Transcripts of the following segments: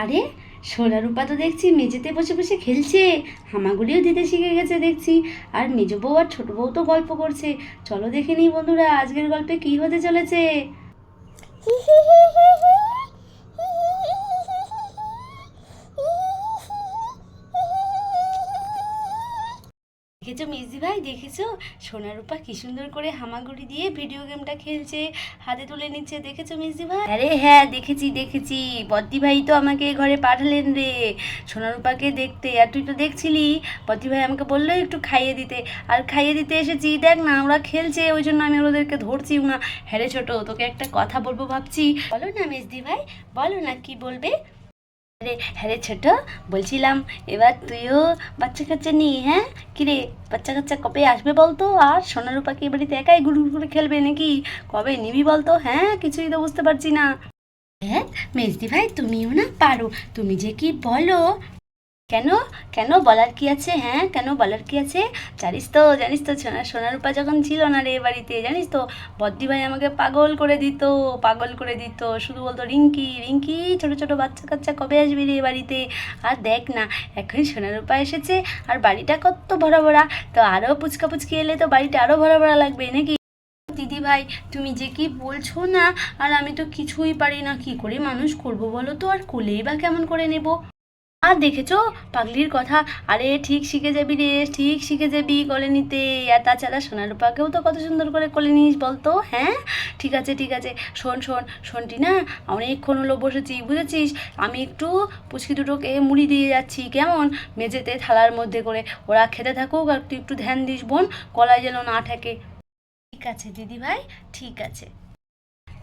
আরে সোনা রূপা তো দেখছি মেঝেতে বসে বসে খেলছে, হামাগুড়িও দিতে শিখে গেছে দেখছি। আর মেজ বউ আর ছোট বউ তো গল্প করছে। চলো দেখে নিই বন্ধুরা আজকের গল্পে কি হতে চলেছে। দেখেছো মিসদি ভাই, দেখেছো সোনা রূপা কি সুন্দর করে হামাগুড়ি দিয়ে ভিডিও গেমটা খেলছে, হাতে তুলে নিচ্ছে। দেখেছো মিসদি ভাই? আরে হ্যাঁ, দেখেছি দেখেছি। বদ্দি ভাই তো আমাকে ঘরে পাঠালেন রে সোনা রূপাকে দেখতে, আর তুই তো দেখছিলি। বদ্দি ভাই আমাকে বললো একটু খাইয়ে দিতে, আর খাইয়ে দিতে এসেছি। দেখ না ওরা খেলছে, ওই জন্য আমি ওদেরকে ধরছিও না। হ্যাঁ রে ছোট, তোকে একটা কথা বলবো ভাবছি। বলো না মিসদি ভাই, বলো না কি বলবে। আরে হ্যাঁ রে ছোট, বলছিলাম এবার তুইও বাচ্চা কাচ্চা নিয়ে, হ্যাঁ কিরে বাচ্চা কাচ্চা কবে আসবে বলতো? আর সোনার রূপা কি বাড়িতে একাই গুড় করে খেলবে নাকি? কবে নিবি বলতো? হ্যাঁ কিছুই তো বুঝতে পারছি না। হ্যাঁ মেজদি ভাই, তুমিও না পারো, তুমি যে কি বলো। কেন? কেন বলার কি আছে? হ্যাঁ কেন বলার কি আছে? জানিস তো সোনার রূপা যখন ছিল না রে বাড়িতে, জানিস তো বদ্দি ভাই আমাকে পাগল করে দিত। শুধু বলতো রিঙ্কি রিঙ্কি, ছোট ছোট বাচ্চা কাচ্চা কবে আসবি রে বাড়িতে? আর দেখ না এখন সোনার রূপা এসেছে, আর বাড়িটা কত ভরা ভরা, তো আরও পুচকা পুচকি এলে তো বাড়িটা আরও ভরা ভরা লাগবে নাকি? দিদি ভাই তুমি যে কি বলছো না, আর আমি তো কিছুই পারি না, কি করে মানুষ করবো বলো তো? আর কোলেই বা কেমন করে নেব? আর দেখেছো পাগলির কথা। আরে ঠিক শিখে যাবি রে, ঠিক শিখে যাবি কোলে নিতে। আর তাছাড়া সোনার রূপাকেও তো কত সুন্দর করে কোলে নিস বলতো। হ্যাঁ ঠিক আছে ঠিক আছে। শোনটি না, অনেকক্ষণ হলো বসেছি বুঝেছিস। আমি একটু পুচকি দুটোকে মুড়ি দিয়ে যাচ্ছি, কেমন, মেঝেতে থালার মধ্যে করে। ওরা খেতে থাকুক, আর তুই একটু ধ্যান দিস বোন, গলায় যেন না ঠেকে। ঠিক আছে দিদি ভাই, ঠিক আছে।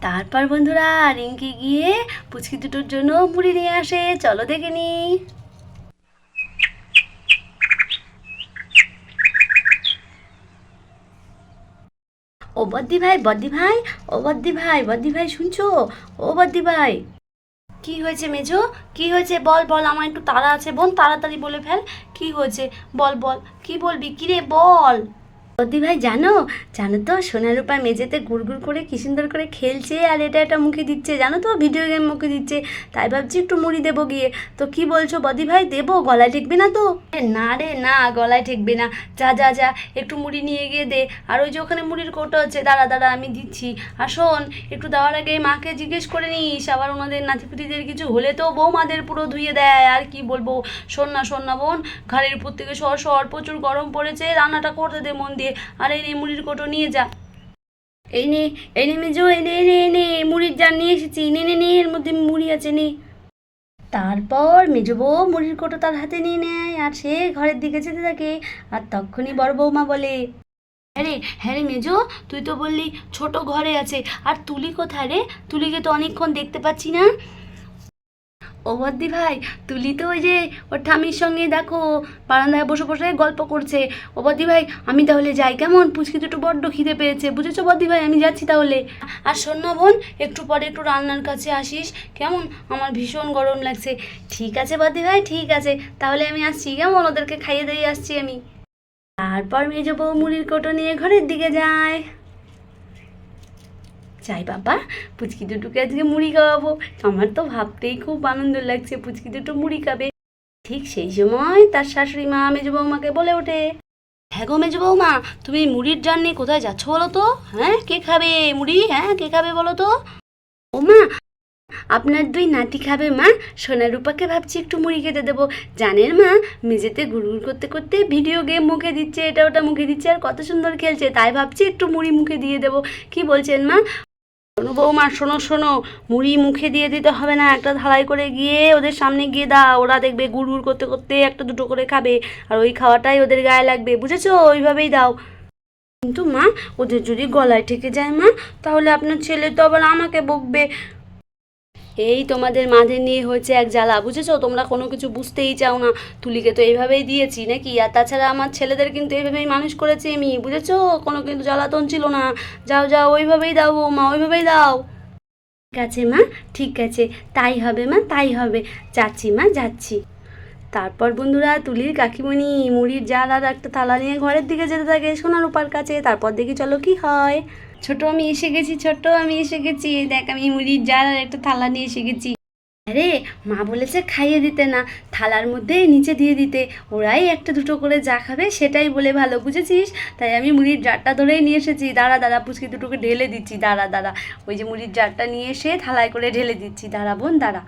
তারপর বন্ধুরা রিঙ্কি গিয়ে পুচকি দুটোর জন্য মুড়ি নিয়ে আসে, চলো দেখে নি। ও বদ্দি ভাই, ও বদ্দি ভাই শুনছো? ও বদ্দি ভাই, কি হয়েছে মেজো? কি হয়েছে বল বল, আমার একটু তাড়া আছে বোন, তাড়াতাড়ি বলে ফেল। কি হয়েছে বল বল, কি বলবি, কি রে বল। বদ্দি ভাই জানো, জানো তো সোনার রূপা মেঝেতে গুড় করে কি সুন্দর করে খেলছে, আর এটা মুখে দিচ্ছে, জানো তো ভিডিও গেম মুখে দিচ্ছে। তাই ভাবছি একটু মুড়ি দেবো গিয়ে। তো কি বলছো বদ্দি ভাই, দেবো? গলায় ঠেকবে না তো? না রে না, গলায় ঠেকবে না। যা যা যা, একটু মুড়ি নিয়ে গিয়ে দে। আর ওই যে ওখানে মুড়ির কৌটো আছে, দাঁড়া দাঁড়া আমি দিচ্ছি। আর শোন, একটু দেওয়ার আগে মাকে জিজ্ঞেস করে নিস, আবার ওনাদের নাতিপুতিদের কিছু হলে তো বৌমাদের পুরো ধুয়ে দেয়। আর কি বলবো, শোন না বোন, ঘাড়ের উপর থেকে সর, প্রচুর গরম পড়েছে, রান্নাটা করতে দে মন দিয়ে। আর এই নে মুড়ির কৌটো নিয়ে যা। এই নে, এই নে মেজো, এই নে মুড়ির জার নিয়ে এসেছি, নে এর মধ্যে মুড়ি আছে, নে। তারপর মেজো বউ মুড়ির কৌটো তার হাতে নিয়ে নেয়, আর সে ঘরের দিকে যেতে থাকে। আর তখনই বড় বৌমা বলে, হ্যাঁ রে মেজো, তুই তো বললি ছোট ঘরে আছে, আর তুলি কোথায় রে? তুলিকে তো অনেকক্ষণ দেখতে পাচ্ছি না। ও বদ্দি ভাই, তুলি তো ওই যে ওর ঠামির সঙ্গে দেখো বারান্দায় বসে বসে গল্প করছে। ও বদ্দি ভাই আমি তাহলে যাই, কেমন, পুচকি দুটো বড্ড খিদে পেয়েছে, বুঝেছো বদ্দি ভাই, আমি যাচ্ছি তাহলে। আর শোন না বোন, একটু পরে একটু রান্নার কাছে আসিস, কেমন, আমার ভীষণ গরম লাগছে। ঠিক আছে বদ্দি ভাই, ঠিক আছে, তাহলে আমি আসছি, কেমন, ওদেরকে খাইয়ে দিয়ে আসছি আমি। তারপর মেজো বউ মুড়ির কৌটো নিয়ে ঘরের দিকে যায়। যাই বাবা, পুচকি দুটোকে আজকে মুড়ি খাওয়াবো। আমার তো ভাবতেই খুব আনন্দ লাগছে, পুচকি দুটো মুড়ি খাবে। ঠিক সেই সময় তার শাশুড়ি মা মেজো বৌমাকে বলে ওঠে, হ্যাঁ গো মেজো বৌমা, তুমি মুড়ির জার নিয়ে কোথায় যাচ্ছ বলো তো? হ্যাঁ কে খাবে মুড়ি, হ্যাঁ কে খাবে বলো তো? ও মা, আপনার দুই নাতি খাবে মা, সোনা রূপাকে ভাবছি একটু মুড়ি খেতে দেবো। জানেন মা, মেঝেতে গুড়গুড় করতে করতে ভিডিও গেম মুখে দিচ্ছে, এটা ওটা মুখে দিচ্ছে, আর কত সুন্দর খেলছে, তাই ভাবছি একটু মুড়ি মুখে দিয়ে দেবো। কি বলছেন মা? শোনো বৌমা, শোনো, মুড়ি মুখে দিয়ে দিতে হবে না, একটা থালায় করে গিয়ে ওদের সামনে গিয়ে দাও, ওরা দেখবে গুড় করতে করতে একটা দুটো করে খাবে, আর ওই খাওয়াটাই ওদের গায়ে লাগবে, বুঝেছো? ওইভাবেই দাও। কিন্তু মা, ওদের যদি গলায় ঠেকে যায় মা, তাহলে আপনার ছেলে তো আবার আমাকে বকবে। এই তোমাদের মাঝে নিয়ে হয়েছে এক জ্বালা, বুঝেছো? তোমরা কোনো কিছু বুঝতেই চাও না। তুলিকে তো এইভাবেই দিয়েছি নাকি, আর তাছাড়া আমার ছেলেদের কিন্তু এইভাবেই মানুষ করেছি আমি, বুঝেছো? কোনো কিন্তু জ্বালাতন ছিল না। যাও যাও, ওইভাবেই দাও মা, ওইভাবেই দাও। ঠিক আছে মা, ঠিক আছে, তাই হবে মা, তাই হবে, যাচ্ছি মা যাচ্ছি। তারপর বন্ধুরা তুলির কাকিমণি মুড়ির জাল আর একটা থালা নিয়ে ঘরের দিকে যেতে থাকে সোনার রূপার কাছে। তারপর দেখি চলো কি হয়। ছোট আমি এসে গেছি, দেখ আমি মুড়ির জাল আর একটা থালা নিয়ে এসে গেছি। আরে মা বলেছে খাইয়ে দিতে না, থালার মধ্যে নিচে দিয়ে দিতে, ওরাই একটা দুটো করে যা খাবে সেটাই বলে ভালো, বুঝেছিস? তাই আমি মুড়ির জারটা ধরেই নিয়ে এসেছি। দাঁড়া দাঁড়া, পুচকি দুটোকে ঢেলে দিচ্ছি, দাঁড়া দাঁড়া। ওই যে মুড়ির জারটা নিয়ে এসে থালায় করে ঢেলে দিচ্ছি, দাঁড়া বোন দাঁড়া।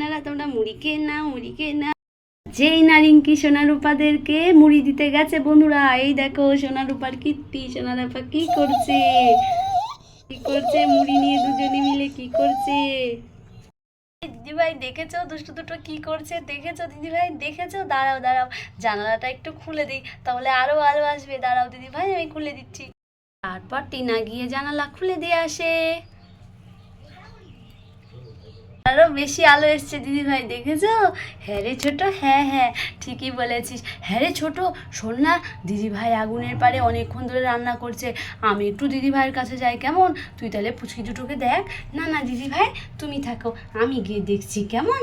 না তোমরা মুড়ি খেয়ে নাও, মুড়ি খেয়ে নাও। যেই না রিঙ্কি সোনারূপাদেরকে মুড়ি দিতে গেছে বন্ধুরা, এই দেখো সোনারূপার কীর্তি, সোনারূপা কি করছে, কি করছে, মুড়ি নিয়ে দুজনে মিলে কি করছে। দিদিভাই দেখেছো দুষ্টু দুটো কি করছে, দেখেছো দিদিভাই দেখেছো? দাঁড়াও দাঁড়াও, জানালাটা একটু খুলে দিই, তাহলে আরো আলো আসবে। দাঁড়াও দিদিভাই আমি খুলে দিচ্ছি। তারপর টিনা গিয়ে জানালা খুলে দিয়ে আসে, আরো বেশি আলো এসছে দিদিভাই, দেখেছো? হ্যাঁ রে ছোট, হ্যাঁ হ্যাঁ ঠিকই বলেছিস। হ্যাঁ রে ছোট, শোন না, দিদিভাই আগুনের পাড়ে অনেকক্ষণ ধরে রান্না করছে, আমি একটু দিদিভাইয়ের কাছে যাই কেমন? তুই তাহলে পুচকি দুটোকে দেখ। না না দিদিভাই তুমি থাকো, আমি গিয়ে দেখছি কেমন।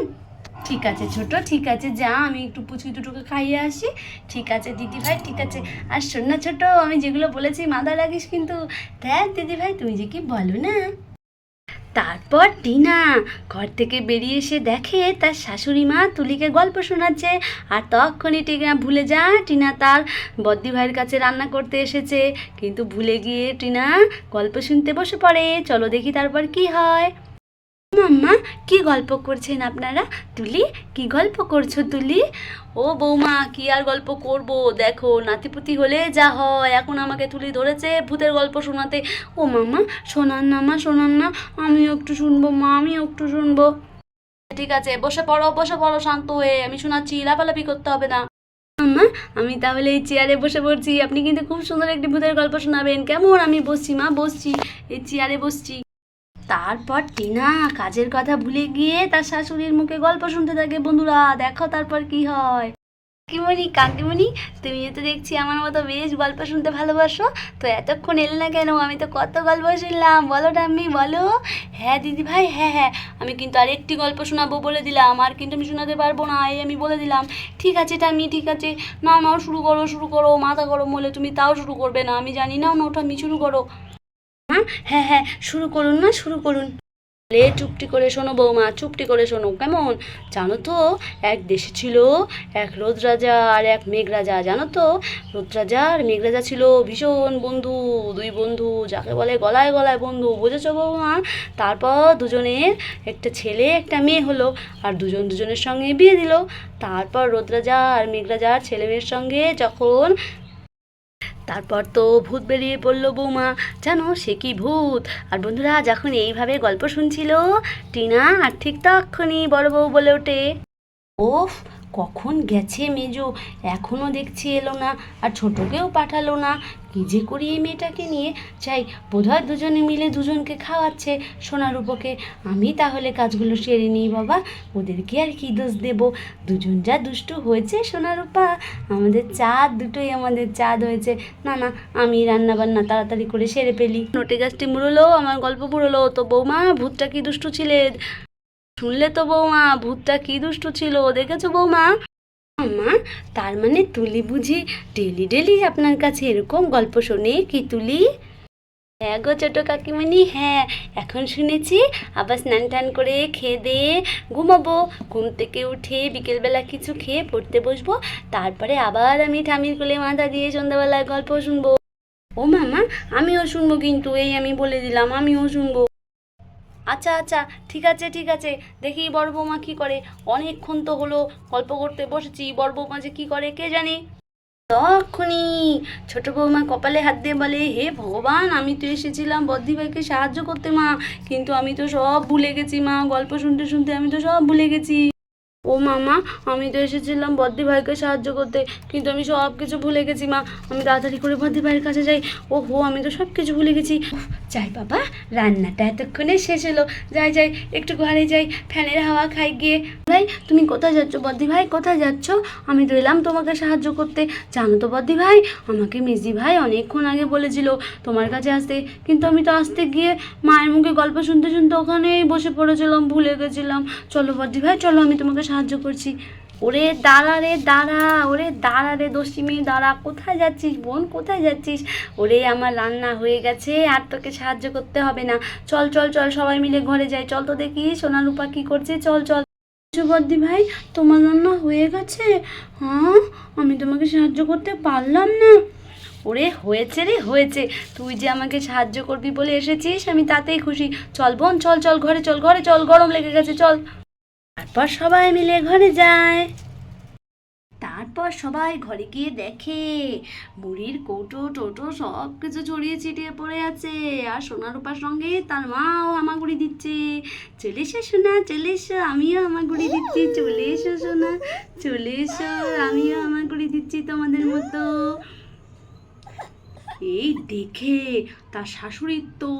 ঠিক আছে ছোট, ঠিক আছে যা, আমি একটু পুচকি দুটোকে খাইয়ে আসি। ঠিক আছে দিদিভাই, ঠিক আছে। আর শোন না ছোট, আমি যেগুলো বলেছি মাথায় রাখিস কিন্তু। দেখ দিদিভাই তুমি যে কি বলো না। তারপর টিনা ঘর থেকে বেরিয়ে এসে দেখে তার শাশুড়ি মা তুলিকে গল্প শোনাচ্ছে, আর তখনই টিনা ভুলে যায় টিনা তার বদ্দি ভাইয়ের কাছে রান্না করতে এসেছে, কিন্তু ভুলে গিয়ে টিনা গল্প শুনতে বসে পড়ে। চলো দেখি তারপর কি হয়। মাম্মা কি গল্প করছেন আপনারা? তুলি কি গল্প করছো তুলি? ও বৌমা কি আর গল্প করব, দেখো নাতিপুতি হলে যা হয়, এখন আমাকে তুলি ধরেছে ভূতের গল্প শোনাতে। ও মাম্মা শোনান না, মা শোনান না, আমিও একটু শুনবো মা, আমিও একটু শুনবো। ঠিক আছে বসে পড়ো শান্ত হয়ে, আমি শোনাচ্ছি, লাফালাফি করতে হবে না। মাম্মা আমি তাহলে এই চেয়ারে বসে পড়ছি, আপনি কিন্তু খুব সুন্দর একটি ভূতের গল্প শোনাবেন কেমন? আমি বসছি মা, বসছি, এই চেয়ারে বসছি। তারপর টিনা কাজের কথা ভুলে গিয়ে তার শাশুড়ির মুখে গল্প শুনতে থাকে। বন্ধুরা দেখো তারপর কি হয়। কাকিমণি কাকিমণি, তুমিও তো দেখছি আমার মতো বেশ গল্প শুনতে ভালোবাসো, তো এতক্ষণ এলে না কেন? আমি তো কত গল্প শুনলাম, বলো ঠাম্মি বলো। হ্যাঁ দিদি ভাই, হ্যাঁ হ্যাঁ আমি কিন্তু আরেকটি গল্প শোনাবো বলে দিলাম, আর কিন্তু আমি শোনাতে পারবো না, এই আমি বলে দিলাম। ঠিক আছে ঠাম্মি ঠিক আছে, নাও নাও শুরু করো শুরু করো, মাথা গরম হলে তুমি তাও শুরু করবে না আমি জানি, নাও নাও ঠাম্মি শুরু করো। হ্যাঁ হ্যাঁ শুরু করুন না, শুরু করুন। চুপটি করে শোনো বৌমা, চুপটি করে শোনো কেমন? জানো তো এক দেশে ছিল এক রোদ রাজা আর এক মেঘ রাজা। জানো তো রোদ রাজা আর মেঘ রাজা ছিল ভীষণ বন্ধু, দুই বন্ধু যাকে বলে গলায় গলায় বন্ধু, বুঝেছো বৌমা? তারপর দুজনের একটা ছেলে একটা মেয়ে হলো, আর দুজন দুজনের সঙ্গে বিয়ে দিল। তারপর রোদ রাজা আর মেঘ রাজার ছেলে মেয়ের সঙ্গে যখন তারপর তো ভূত বেরিয়ে পড়লো বৌমা, জানো সে কি ভূত। আর বন্ধুরা যখন এইভাবে গল্প শুনছিল টিনা, আর ঠিক তখনই বড় বউ বলে ওঠে, ওফ কখন গেছে মেজো, এখনও দেখছি এলো না, আর ছোটকেও পাঠালো না, কি যে করি এই মেয়েটাকে নিয়ে। চাই বোধহয় দুজনে মিলে দুজনকে খাওয়াচ্ছে সোনারূপকে। আমি তাহলে কাজগুলো সেরে নিই বাবা, ওদেরকে আর কি দোষ দেব, দুজন যা দুষ্টু হয়েছে সোনারূপা, আমাদের চাঁদ দুটোই আমাদের চাঁদ হয়েছে। না না আমি রান্না বান্না তাড়াতাড়ি করে সেরে ফেলি। নোটে গাছটি মুড়লো, আমার গল্প পুরোলো। তো বৌমা ভূতটা কি দুষ্টু ছিলে? শুনলে তো বৌমা ভূতটা কি দুষ্টু ছিল, দেখেছো বৌমা? মা তার মানে তুলি বুঝি ডেলি ডেলি আপনার কাছে এরকম গল্প শোনে কি তুলি? হ্যাঁ গো ছোটো কাকিমণি, হ্যাঁ এখন শুনেছি। আবার স্নান টান করে খেয়ে দিয়ে ঘুমাবো, ঘুম থেকে উঠে বিকেলবেলা কিছু খেয়ে পড়তে বসবো, তারপরে আবার আমি ঠামির কোলে মাথা দিয়ে সন্ধ্যাবেলায় গল্প শুনবো। ও মামা আমিও শুনবো, কিন্তু এই আমি বলে দিলাম আমিও শুনবো। আচ্ছা আচ্ছা ঠিক আছে ঠিক আছে, দেখি বড় বৌমা কী করে, অনেকক্ষণ তো হলো গল্প করতে বসেছি, বড় বৌমা যে কী করে কে জানে। তখনই ছোট বৌমা কপালে হাত দিয়ে বলে, হে ভগবান আমি তো এসেছিলাম বদ্দি ভাইকে সাহায্য করতে মা, কিন্তু আমি তো সব ভুলে গেছি মা, গল্প শুনতে শুনতে আমি তো সব ভুলে গেছি। ও মামা আমি তো এসেছিলাম বদ্দি ভাইকে সাহায্য করতে, কিন্তু আমি সব কিছু ভুলে গেছি মা, আমি তাড়াতাড়ি করে বদ্দি ভাইয়ের কাছে যাই। ও হো আমি তো সব কিছু ভুলে গেছি। যাই বাবা রান্নাটা এতক্ষণে শেষ হলো, যাই যাই একটু ঘরে যাই, ফ্যানের হাওয়া খাই গিয়ে। ভাই তুমি কোথায় যাচ্ছ বদ্দি ভাই, কোথায় যাচ্ছ? আমি তো এলাম তোমাকে সাহায্য করতে। জানো তো বদ্দি ভাই আমাকে মেজি ভাই অনেকক্ষণ আগে বলেছিল তোমার কাছে আসতে, কিন্তু আমি তো আসতে গিয়ে মায়ের মুখে গল্প শুনতে শুনতে ওখানেই বসে পড়েছিলাম, ভুলে গেছিলাম। চলো বদ্দি ভাই চলো, আমি তোমাকে সাহায্য করছি। ও ওরে দাঁড়া রে দাঁড়া, ওরে দাঁড়া রে দস্যি দাঁড়া, কোথায় যাচ্ছিস বোন, কোথায় যাচ্ছিস? ওরে আমার রান্না হয়ে গেছে, আর তোকে সাহায্য করতে হবে না। চল চল চল সবাই মিলে ঘরে যাই, চল তো দেখি সোনা রূপা কি করছে, চল চল। বদ্দি ভাই, তোমার রান্না হয়ে গেছে? হ্যাঁ, আমি তোমাকে সাহায্য করতে পারলাম না। ওরে হয়েছে রে হয়েছে, তুই যে আমাকে সাহায্য করবি বলে এসেছিস, আমি তাতেই খুশি। চল বোন চল চল, ঘরে চল, ঘরে চল, গরম লেগে গেছে, চল। তারপর সবাই মিলে ঘরে যায়। তারপর সবাই ঘরে গিয়ে দেখে বুড়ির কৌটো টোটো সব কিছু ছড়িয়ে ছিটিয়ে পড়ে আছে, আর সোনা রূপার সঙ্গে তার মাও হামাগুড়ি দিচ্ছে। চলে এসো সোনা, চলে এসো, আমিও হামাগুড়ি দিচ্ছি, চলে এসো সোনা, চলে এসো, আমিও হামাগুড়ি দিচ্ছি তোমাদের মতো। এই দেখে তার শাশুড়ির তো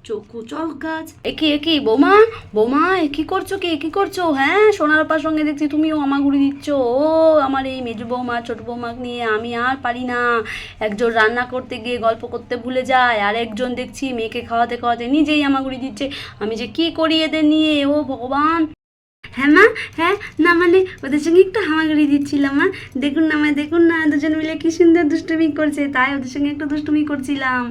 চোখো চল গাছ। একি বৌমা, বৌমা কি করছো, কি করছো? হ্যাঁ, সোনার আপার সঙ্গে দেখছি তুমিও হামাগুড়ি দিচ্ছ। ও আমার এই মেজো বৌমা ছোট বৌমা নিয়ে আমি আর পারি না। একজন রান্না করতে গিয়ে গল্প করতে ভুলে যায়, আর একজন দেখছি মেয়েকে খাওয়াতে খাওয়াতে নিজেই হামাগুড়ি দিচ্ছে। আমি যে কি করি এদের নিয়ে, ও ভগবান। হ্যাঁ মা, হ্যাঁ, না মানে ওদের সঙ্গে একটু হামাগুড়ি দিচ্ছিলাম মা। দেখুন না মা, দেখুন না, দুজন মিলে কি সুন্দর দুষ্টুমি করছে, তাই ওদের সঙ্গে একটু দুষ্টুমি করছিলাম।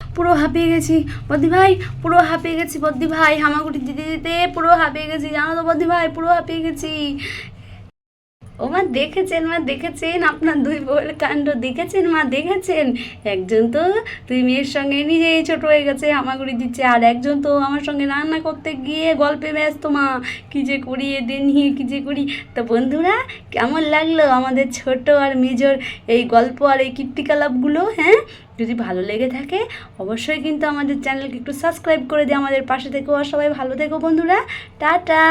পুরো হাঁপিয়ে গেছি বদ্দি ভাই, পুরো হাঁপিয়ে গেছি বদ্দি ভাই, হামাগুড়ি দিতে দিতে পুরো হাঁপিয়ে গেছি, জানো তো বদ্দি ভাই, পুরো হাঁপিয়ে গেছি। ও মা দেখেছেন, মা দেখেছেন, আপনার দুই বউয়ের কাণ্ড দেখেছেন মা, দেখেছেন? একজন তো তুই মেয়ের সঙ্গে নিজেই ছোট হয়ে গেছে, হামাগুড়ি দিচ্ছে, আর একজন তো আমার সঙ্গে রান্না করতে গিয়ে গল্পে ব্যস্ত মা। কী যে করি এদের নিয়ে, কী যে করি। তো বন্ধুরা, কেমন লাগলো আমাদের ছোট আর মেজর এই গল্প আর এই কীর্তিকলাপগুলো? হ্যাঁ, যদি ভালো লেগে থাকে অবশ্যই কিন্তু আমাদের চ্যানেলকে একটু সাবস্ক্রাইব করে দিয়ে আমাদের পাশে থেকো, আর সবাই ভালো থেকো বন্ধুরা, টাটা।